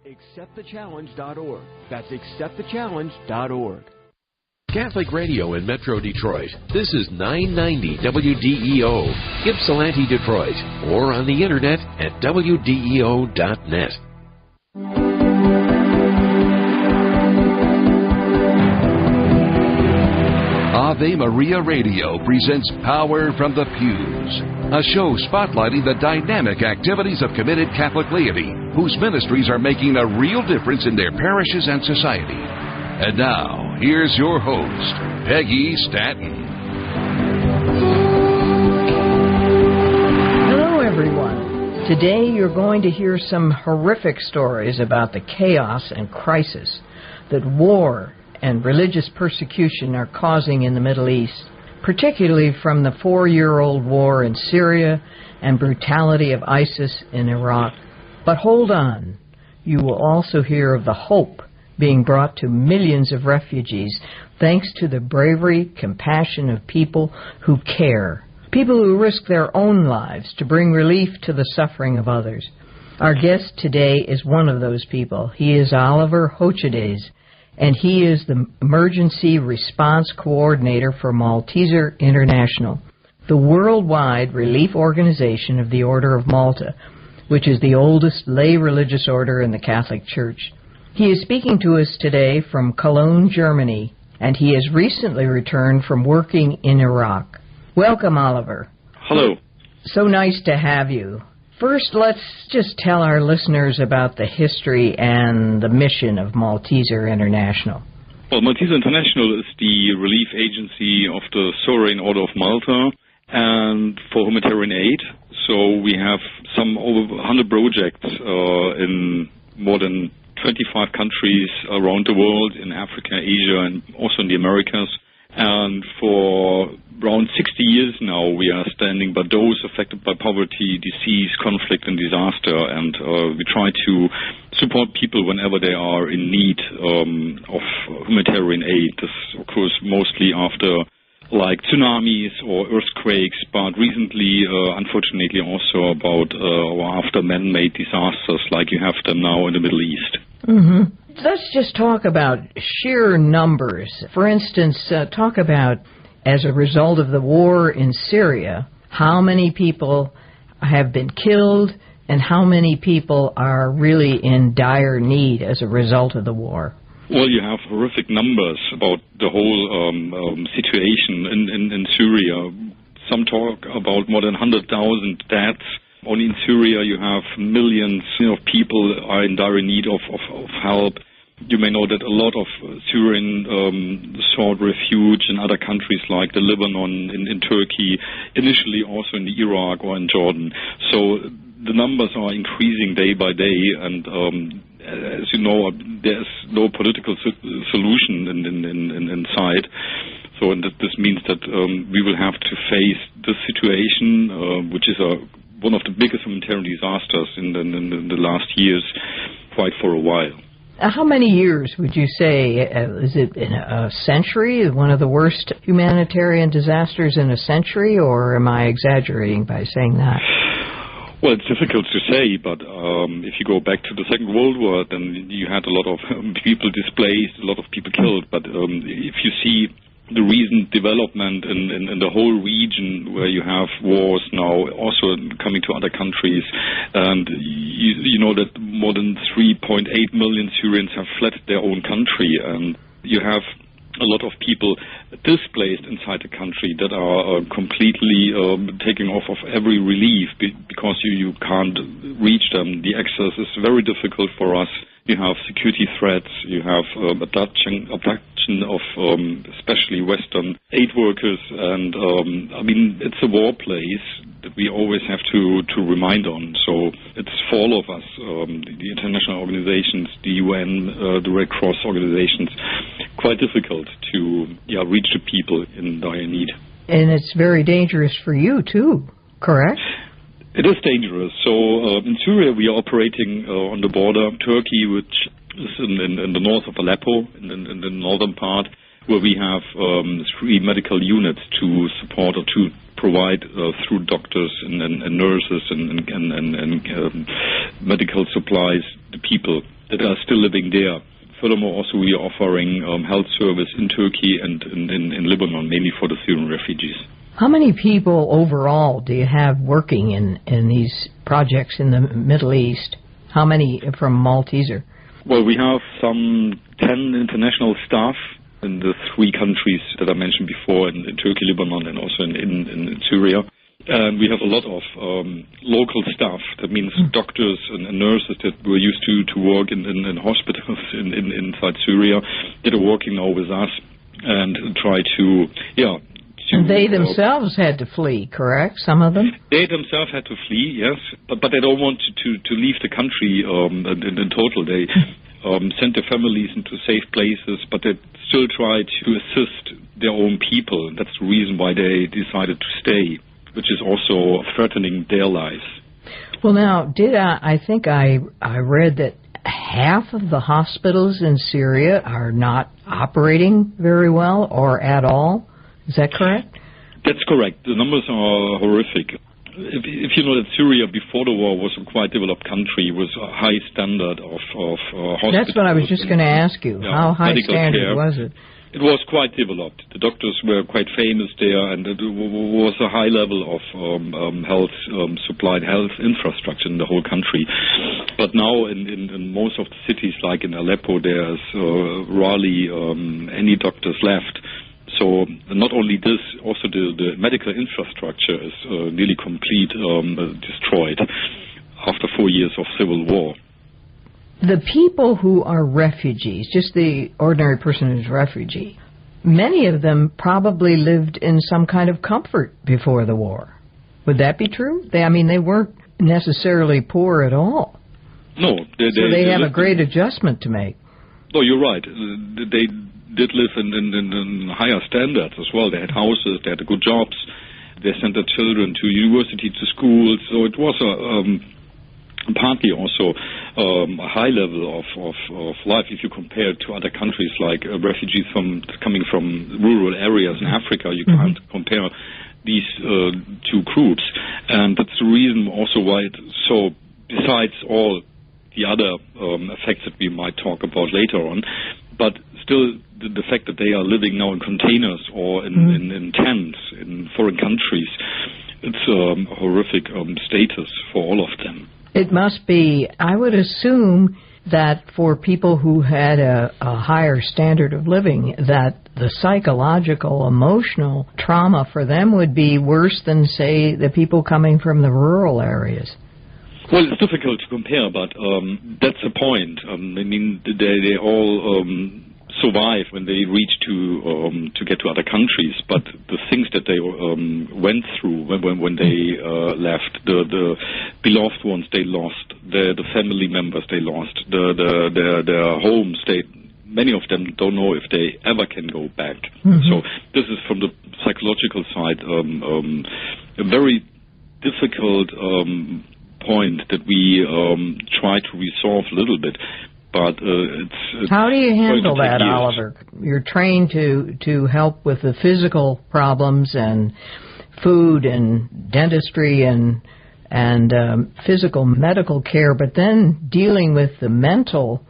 at acceptthechallenge.org. That's acceptthechallenge.org. Catholic Radio in Metro Detroit. This is 990 WDEO, Ypsilanti, Detroit, or on the internet at WDEO.net. Ave Maria Radio presents Power from the Pews, a show spotlighting the dynamic activities of committed Catholic laity whose ministries are making a real difference in their parishes and society. And now, here's your host, Peggy Stanton. Hello, everyone. Today you're going to hear some horrific stories about the chaos and crisis that war and religious persecution are causing in the Middle East, particularly from the 4-year-old war in Syria and brutality of ISIS in Iraq. But hold on. You will also hear of the hope being brought to millions of refugees thanks to the bravery, compassion of people who care, people who risk their own lives to bring relief to the suffering of others. Our guest today is one of those people. He is Oliver Hochedez, and he is the Emergency Response Coordinator for Malteser International, the worldwide relief organization of the Order of Malta, which is the oldest lay religious order in the Catholic Church. He is speaking to us today from Cologne, Germany, and he has recently returned from working in Iraq. Welcome, Oliver. Hello. So nice to have you. First, let's just tell our listeners about the history and the mission of Malteser International. Well, Malteser International is the relief agency of the Sovereign Order of Malta and for humanitarian aid. So we have some over 100 projects in more than 25 countries around the world, in Africa, Asia, and also in the Americas. And for around 60 years now, we are standing by those affected by poverty, disease, conflict, and disaster. And we try to support people whenever they are in need of humanitarian aid. This, of course, mostly after like tsunamis or earthquakes, but recently, unfortunately, also about or after man-made disasters like you have them now in the Middle East. Mm-hmm. Let's just talk about sheer numbers. For instance, talk about, as a result of the war in Syria, how many people have been killed and how many people are really in dire need as a result of the war. Well, you have horrific numbers about the whole situation in Syria. Some talk about more than 100,000 deaths. Only in Syria you have millions of people are in dire need of help. You may know that a lot of Syrian sought refuge in other countries like the Lebanon, in Turkey, initially also in Iraq or in Jordan. So the numbers are increasing day by day, and as you know, there's no political solution in sight. So this means that we will have to face this situation, which is one of the biggest humanitarian disasters in the last years, quite for a while. How many years would you say? Is it in a century, one of the worst humanitarian disasters in a century, or am I exaggerating by saying that? Well, it's difficult to say, but if you go back to the Second World War, then you had a lot of people displaced, a lot of people killed. But if you see the recent development in the whole region where you have wars now also coming to other countries, and you know that more than 3.8 million Syrians have fled their own country, and you have a lot of people displaced inside the country that are completely taking off of every relief because you can't reach them. The access is very difficult for us. You have security threats, you have abduction of especially Western aid workers, and I mean, it's a war place that we always have to remind on. So it's for all of us, the international organizations, the UN, the Red Cross organizations, quite difficult to reach the people in dire need. And it's very dangerous for you too, correct? It is dangerous. So in Syria we are operating on the border of Turkey, which is in the north of Aleppo, in the northern part, where we have 3 medical units to support or to provide through doctors and nurses and medical supplies the people that are still living there. Furthermore, also we are offering health service in Turkey and in Lebanon, mainly for the Syrian refugees. How many people overall do you have working in these projects in the Middle East? How many from Malteser? Well, we have some 10 international staff in the 3 countries that I mentioned before, in Turkey, Lebanon, and also in Syria. And we have a lot of local staff. That means doctors and nurses that were used to work in hospitals inside Syria that are working now with us and try to, and they themselves had to flee, correct? Some of them? They themselves had to flee, yes, but they don't want to leave the country in total. They send their families into safe places, but they still try to assist their own people. That's the reason why they decided to stay, which is also threatening their lives. Well, now, I think I read that half of the hospitals in Syria are not operating very well or at all. Is that correct? That's correct. The numbers are horrific. If you know that Syria before the war was a quite developed country with a high standard of hospitals. That's what I was just going to ask you. How high standard care. Was it? It was quite developed. The doctors were quite famous there, and it was a high level of health supplied health infrastructure in the whole country. But now in most of the cities, like in Aleppo, there's rarely any doctors left. So not only this, also the medical infrastructure is nearly complete destroyed after 4 years of civil war. The people who are refugees, just the ordinary person who's a refugee, many of them probably lived in some kind of comfort before the war. Would that be true? They weren't necessarily poor at all. No. They have a great adjustment to make. No, you're right. They did live in higher standards as well. They had houses, they had good jobs, they sent their children to university, to schools. So it was partly also a high level of life if you compare it to other countries like refugees coming from rural areas in Africa. You can't compare these 2 groups. And that's the reason also why besides all the other effects that we might talk about later on, but still the fact that they are living now in containers or in tents in foreign countries, it's a horrific status for all of them. It must be. I would assume that for people who had a higher standard of living, that the psychological, emotional trauma for them would be worse than, say, the people coming from the rural areas. Well, it's difficult to compare, but that's the point. They all survive when they reach to get to other countries, but the things that they went through when they left, the beloved ones they lost, the family members they lost, their homes, many of them don't know if they ever can go back. So this is from the psychological side a very difficult point that we try to resolve a little bit. But it's how do you handle that, Oliver? You're trained to help with the physical problems and food and dentistry and physical medical care, but then dealing with the mental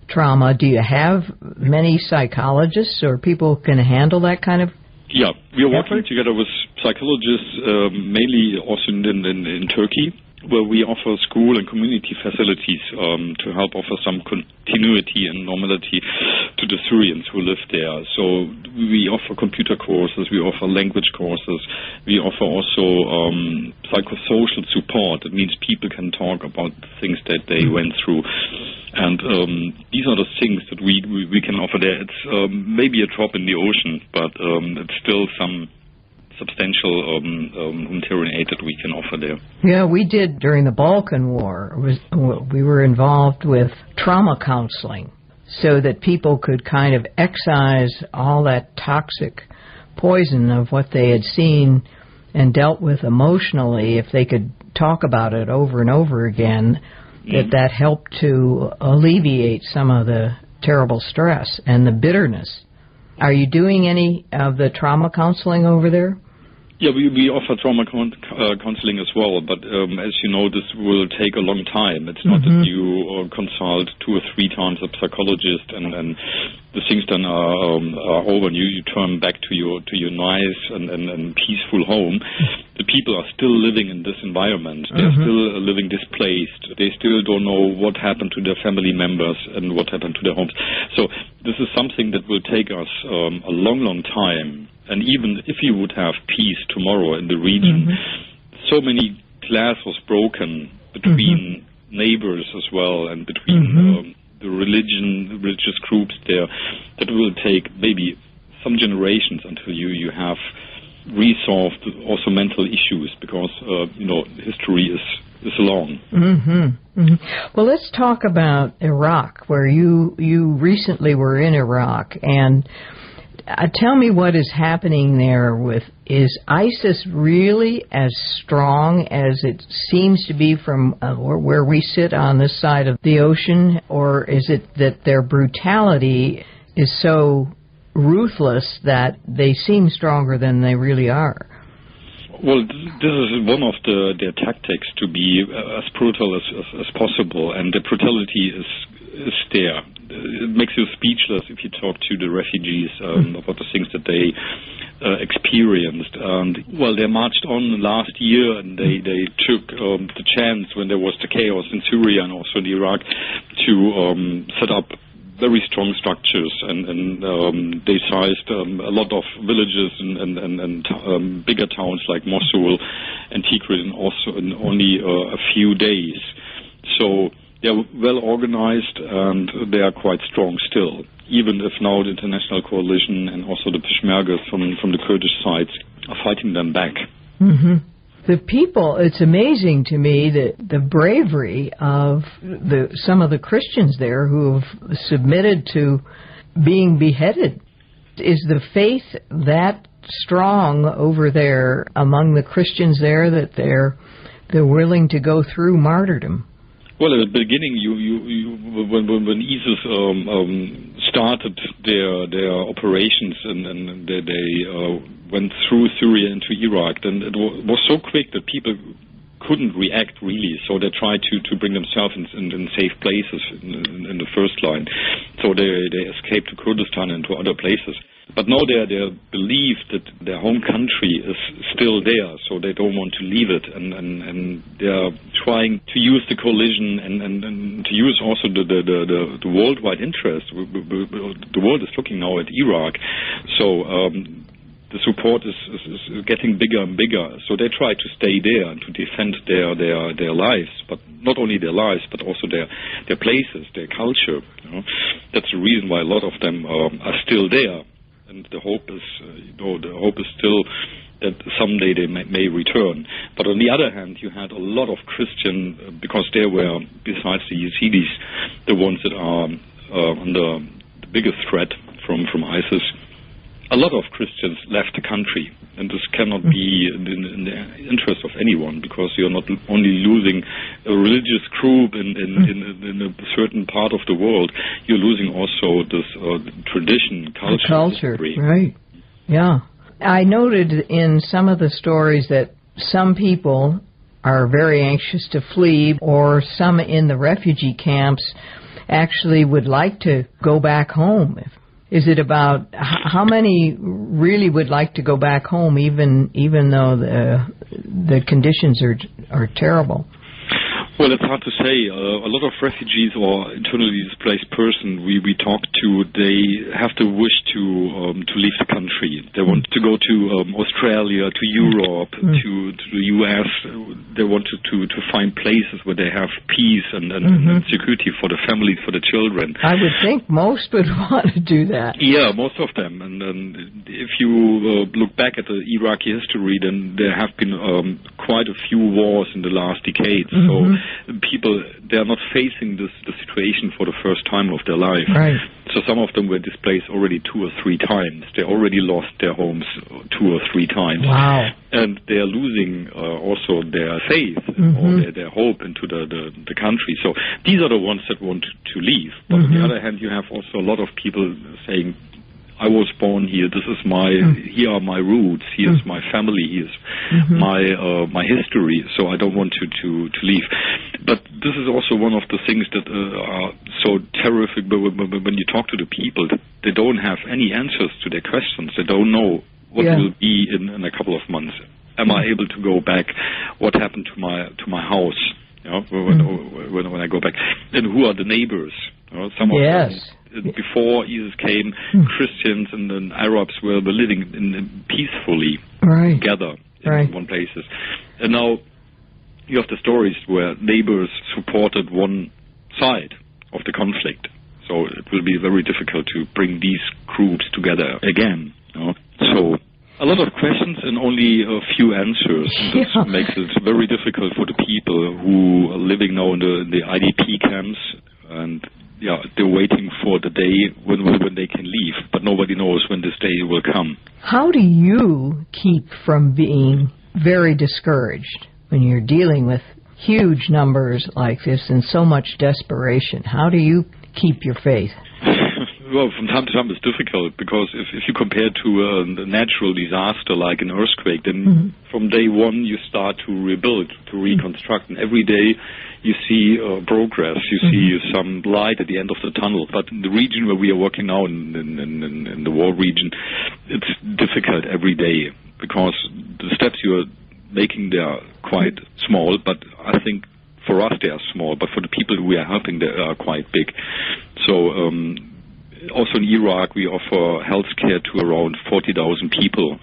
trauma. Do you have many psychologists or people who can handle that kind of? Yeah, we are working together with psychologists, mainly also in Turkey, where we offer school and community facilities to help offer some continuity and normality to the Syrians who live there. So we offer computer courses, we offer language courses, we offer also psychosocial support. It means people can talk about the things that they went through. And these are the things that we can offer there. It's maybe a drop in the ocean, but it's still some substantial humanitarian aid that we can offer there. Yeah, we did during the Balkan War. We were involved with trauma counseling so that people could kind of excise all that toxic poison of what they had seen and dealt with emotionally. If they could talk about it over and over again, that helped to alleviate some of the terrible stress and the bitterness. Are you doing any of the trauma counseling over there? Yeah, we offer trauma counseling as well, but as you know, this will take a long time. It's not that you consult 2 or 3 times a psychologist and the things then are over and you turn back to your nice and peaceful home. The people are still living in this environment. They're still living displaced. They still don't know what happened to their family members and what happened to their homes. So this is something that will take us a long, long time. And even if you would have peace tomorrow in the region, so many glass was broken between neighbors as well and between the religious groups there, that will take maybe some generations until you have resolved also mental issues, because history is long. Well, let's talk about Iraq, where you recently were in Iraq, and tell me what is happening there. Is ISIS really as strong as it seems to be from where we sit on this side of the ocean, or is it that their brutality is so ruthless that they seem stronger than they really are? Well, this is one of their tactics, to be as brutal as possible, and the brutality is there. It makes you speechless if you talk to the refugees about the things that they experienced. Well, they marched on last year, and they took the chance when there was the chaos in Syria and also in Iraq to set up very strong structures, and they sized a lot of villages and bigger towns like Mosul and Tikrit, and also in only a few days. So they're well organized and they are quite strong still, even if now the international coalition and also the Peshmergas from the Kurdish sides are fighting them back. The people, it's amazing to me that the bravery of some of the Christians there who have submitted to being beheaded. Is the faith that strong over there among the Christians there that they're willing to go through martyrdom? Well, at the beginning, when ISIS started their operations and they went through Syria into Iraq, then it was so quick that people couldn't react really. So they tried to bring themselves in safe places in the first line. So they escaped to Kurdistan and to other places. But now they believe that their home country is still there, so they don't want to leave it, and they are trying to use the coalition and to use also the worldwide interest. The world is looking now at Iraq, so the support is getting bigger and bigger. So they try to stay there and to defend their lives, but not only their lives, but also their places, their culture. That's the reason why a lot of them are still there. And the hope is still that someday they may return. But on the other hand, you had a lot of Christian, because they were, besides the Yazidis, the ones that are under the biggest threat from ISIS. A lot of Christians left the country, and this cannot be in the interest of anyone, because you're not only losing a religious group in a certain part of the world, you're losing also this tradition, culture, history. Right? Yeah, I noted in some of the stories that some people are very anxious to flee, or some in the refugee camps actually would like to go back home. Is it about how many really would like to go back home, even though the conditions are terrible? Well, it's hard to say. A lot of refugees or internally displaced persons we talk to, they have the wish to leave the country. They want to go to Australia, to Europe, to the US. They want to find places where they have peace and security for the families, for the children. I would think most would want to do that. Yeah, most of them. And if you look back at the Iraqi history, then there have been quite a few wars in the last decades. So people, they are not facing the situation for the first time of their life. Right. So some of them were displaced already 2 or 3 times. They already lost their homes 2 or 3 times. Wow. And they are losing also their faith or their hope into the country. So these are the ones that want to leave. But on the other hand, you have also a lot of people saying, I was born here. This is here are my roots. Here's my family. Here's my history. So I don't want to leave. But this is also one of the things that are so terrific. But when you talk to the people, they don't have any answers to their questions. They don't know what will be in a couple of months. Am I able to go back? What happened to my house? You know, when I go back, and who are the neighbors? You know, some of them, before Jesus came, Christians and then Arabs were living peacefully together in one places, and now you have the stories where neighbors supported one side of the conflict. So it will be very difficult to bring these groups together again. You know? So. A lot of questions and only a few answers. This makes it very difficult for the people who are living now in the IDP camps, and they're waiting for the day when they can leave, but nobody knows when this day will come. How do you keep from being very discouraged when you're dealing with huge numbers like this and so much desperation? How do you keep your faith? Well, from time to time it's difficult, because if you compare to a natural disaster like an earthquake, then from day one you start to rebuild, to reconstruct, and every day you see progress, you see some light at the end of the tunnel. But in the region where we are working now, in the war region, it's difficult every day, because the steps you are making, they are quite small, but I think for us they are small, but for the people we are helping, they are quite big. So also in Iraq, we offer health care to around 40,000 people.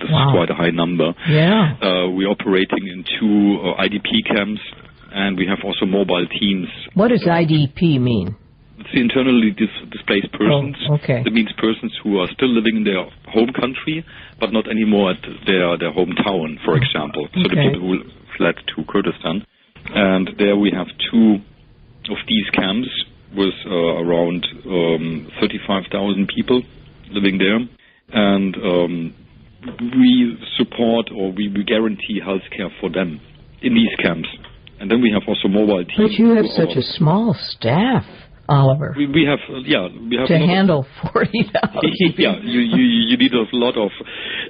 This is quite a high number. We're operating in 2 IDP camps, and we have also mobile teams. What does IDP mean? It's internally displaced persons. It means persons who are still living in their home country, but not anymore at their hometown, for example. So the people who fled to Kurdistan. And there we have 2 of these camps, with around 35,000 people living there, and we support, or we guarantee health care for them in these camps. And then we have also mobile teams. But you have such a small staff, Oliver. We have to handle 40,000. You need a lot of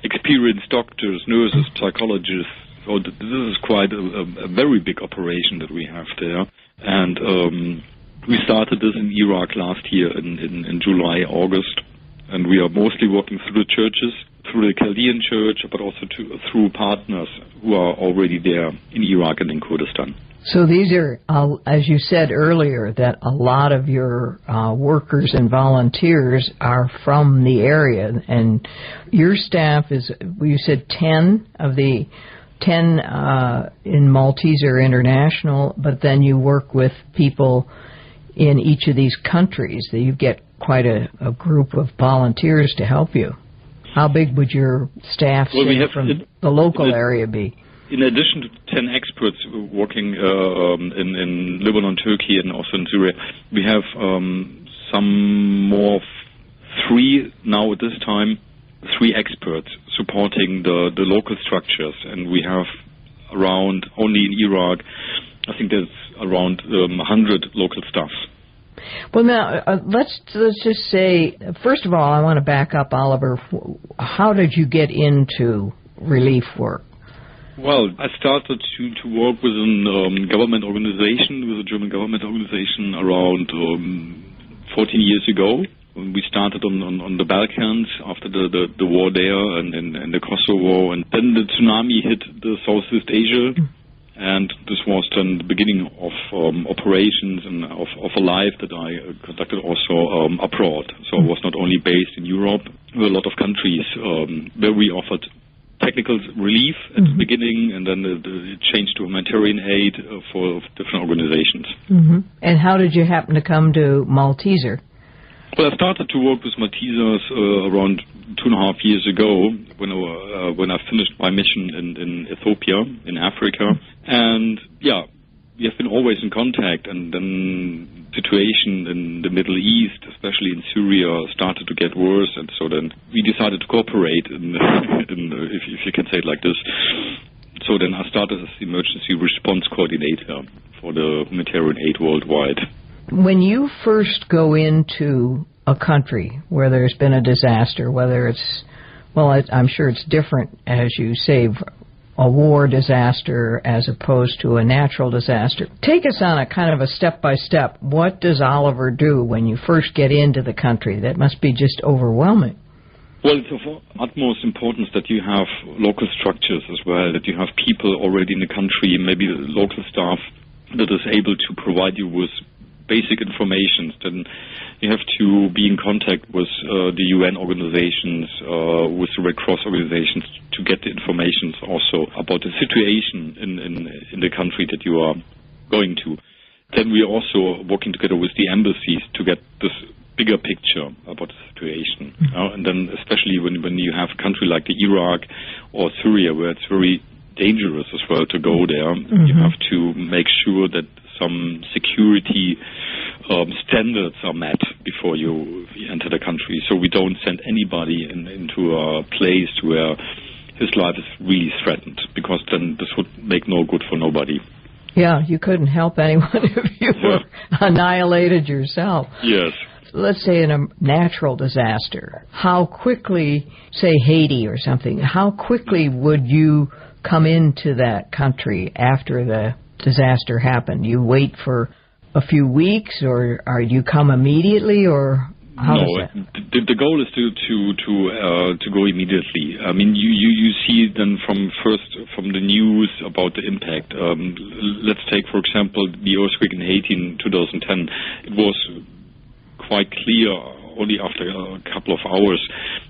experienced doctors, nurses, psychologists. So this is quite a very big operation that we have there, and. We started this in Iraq last year in July, August, and we are mostly working through the churches, through the Chaldean church, but also through partners who are already there in Iraq and in Kurdistan. So these are, as you said earlier, that a lot of your workers and volunteers are from the area, and your staff is, you said 10 of the 10 in Malteser International, but then you work with people in each of these countries, that you get quite a group of volunteers to help you. How big would your staff from the local area be? In addition to 10 experts working in Lebanon, Turkey, and also in Syria, we have some more, 3 now at this time, 3 experts supporting the local structures, and we have around, only in Iraq, I think there's around 100 local staff. Well, now, let's just say, first of all, I want to back up, Oliver. How did you get into relief work? Well, I started to work with a government organization, with a German government organization, around 14 years ago. We started on the Balkans after the war there, and the Kosovo, and then the tsunami hit the Southeast Asia. And this was then the beginning of operations and of a life that I conducted also abroad. So I was not only based in Europe, there were a lot of countries where we offered technical relief at the beginning, and then it changed to humanitarian aid for different organizations. And how did you happen to come to Malteser? Well, I started to work with Maltesers around 2.5 years ago when I finished my mission in Ethiopia, in Africa. And we have been always in contact, and then the situation in the Middle East, especially in Syria, started to get worse, and so then we decided to cooperate, if you can say it like this. So then I started as the emergency response coordinator for the humanitarian aid worldwide. When you first go into a country where there's been a disaster, whether it's, well, I'm sure it's different, as you say, a war disaster as opposed to a natural disaster. Take us on a kind of a step-by-step. What does Oliver do when you first get into the country? That must be just overwhelming. Well, it's of utmost importance that you have local structures as well, that you have people already in the country, maybe the local staff that is able to provide you with basic information. Then you have to be in contact with the UN organizations, with the Red Cross organizations, to get the information also about the situation in the country that you are going to. Then we are also working together with the embassies to get this bigger picture about the situation. And then especially when you have a country like the Iraq or Syria, where it's very dangerous as well to go there, you have to make sure that some security standards are met before you enter the country. So we don't send anybody into a place where his life is really threatened, because then this would make no good for nobody. Yeah, you couldn't help anyone if you were annihilated yourself. Yes. Let's say in a natural disaster, how quickly, say Haiti or something, how quickly would you come into that country after the disaster happened? You wait for a few weeks, or you come immediately, or how is that? The goal is to go immediately. I mean, you see then from the news about the impact. Let's take, for example, the earthquake in Haiti in 2010. It was quite clear only after a couple of hours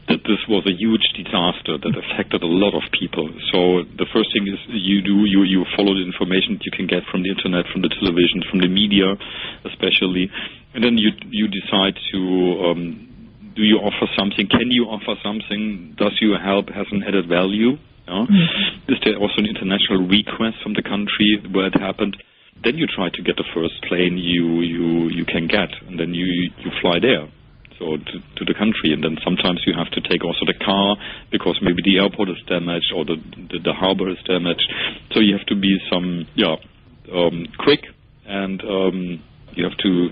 that this was a huge disaster that affected a lot of people. So the first thing is you follow the information that you can get from the internet, from the television, from the media especially, and then you decide to do you offer something? Can you offer something? Does your help has an added value? Is there also an international request from the country where it happened? Then you try to get the first plane you can get, and then you fly there, so to the country. And then sometimes you have to take also the car, because maybe the airport is damaged or the harbor is damaged. So you have to be quick, and you have to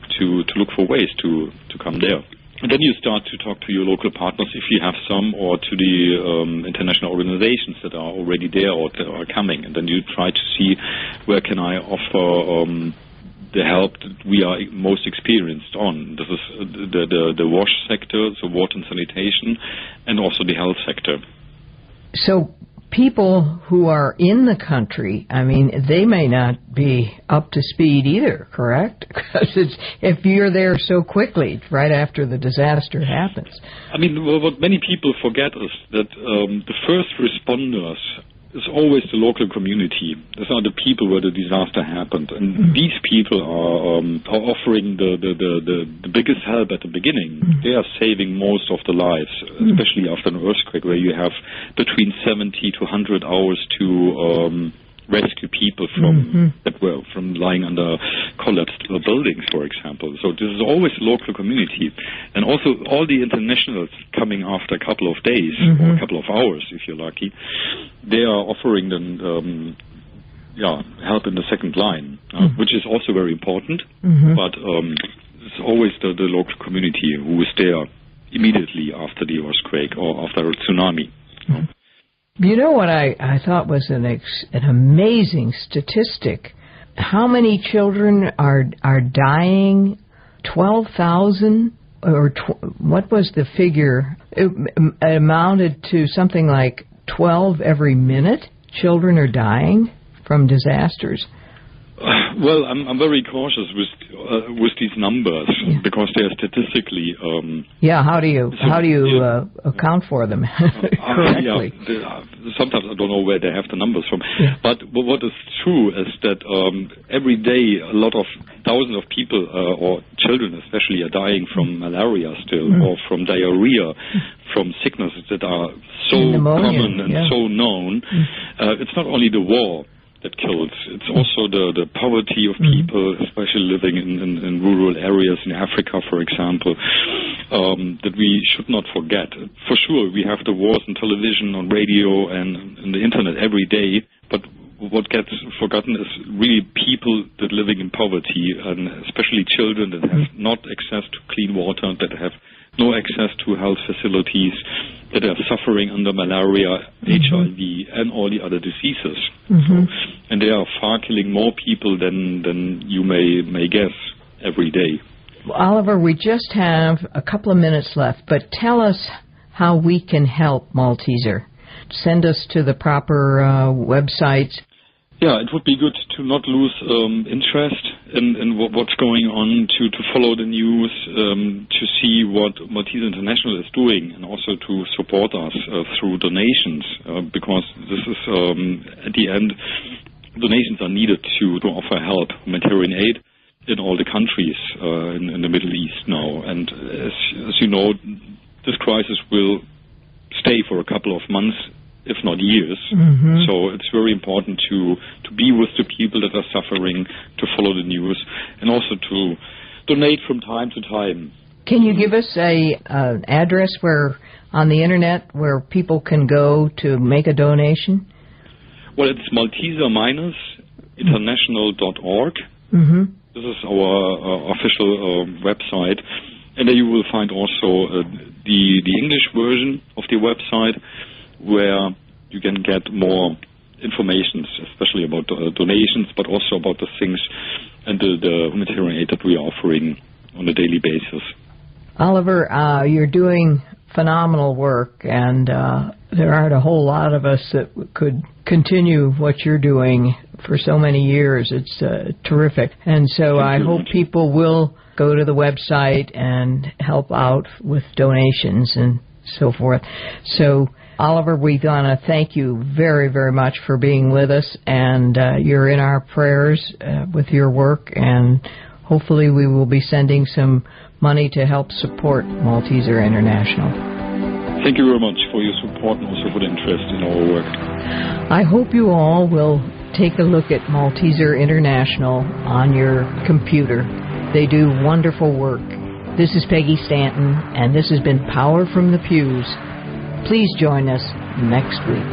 look for ways to come there. And then you start to talk to your local partners, if you have some, or to the international organizations that are already there or that are coming. And then you try to see where can I offer the help that we are most experienced on. This is the wash sector, so water and sanitation, and also the health sector. So people who are in the country, I mean, they may not be up to speed either, correct? Because if you're there so quickly, right after the disaster happens. I mean, what many people forget is that the first responders is always the local community. Those are the people where the disaster happened. And these people are offering the biggest help at the beginning. They are saving most of the lives, especially after an earthquake, where you have between 70 to 100 hours to rescue people from lying under collapsed buildings, for example. So this is always a local community. And also all the internationals coming after a couple of days or a couple of hours, if you're lucky, they are offering them help in the second line, which is also very important. But it's always the local community who is there immediately after the earthquake or after a tsunami. You know what I thought was an amazing statistic? How many children are dying? 12,000? Or what was the figure? It amounted to something like 12 every minute. Children are dying from disasters. Well, I'm very cautious with these numbers because they are statistically. How do you account for them correctly? Sometimes I don't know where they have the numbers from. But what is true is that every day a lot of thousands of people or children especially are dying from malaria still, or from diarrhea, from sicknesses that are so common and so known. It's not only the war that kills. It's also the poverty of people, especially living in rural areas in Africa, for example, that we should not forget. For sure, we have the wars on television, on radio, and on the internet every day, but what gets forgotten is really people that living in poverty, and especially children that have not access to clean water, that have access to health facilities, that are suffering under malaria, HIV, and all the other diseases. And they are far killing more people than you may guess every day. Oliver, we just have a couple of minutes left, but tell us how we can help Malteser. Send us to the proper websites. Yeah, it would be good to not lose interest in what's going on, to follow the news, to see what Malteser International is doing, and also to support us through donations, because this is, at the end, donations are needed to offer help, humanitarian aid, in all the countries in the Middle East now. And as you know, this crisis will stay for a couple of months, if not years. So it's very important to be with the people that are suffering, to follow the news, and also to donate from time to time. Can you give us an address where on the internet where people can go to make a donation? Well, it's Malteser-International.org. This is our official website, and there you will find also the English version of the website, where you can get more information, especially about donations, but also about the things and the humanitarian aid that we are offering on a daily basis. Oliver, you're doing phenomenal work, and there aren't a whole lot of us that could continue what you're doing for so many years. It's terrific. And so I hope people will go to the website and help out with donations and so forth. So, Oliver, we want to thank you very, very much for being with us, and you're in our prayers with your work, and hopefully we will be sending some money to help support Malteser International. Thank you very much for your support and also for the interest in our work. I hope you all will take a look at Malteser International on your computer. They do wonderful work. This is Peggy Stanton, and this has been Power from the Pews. Please join us next week.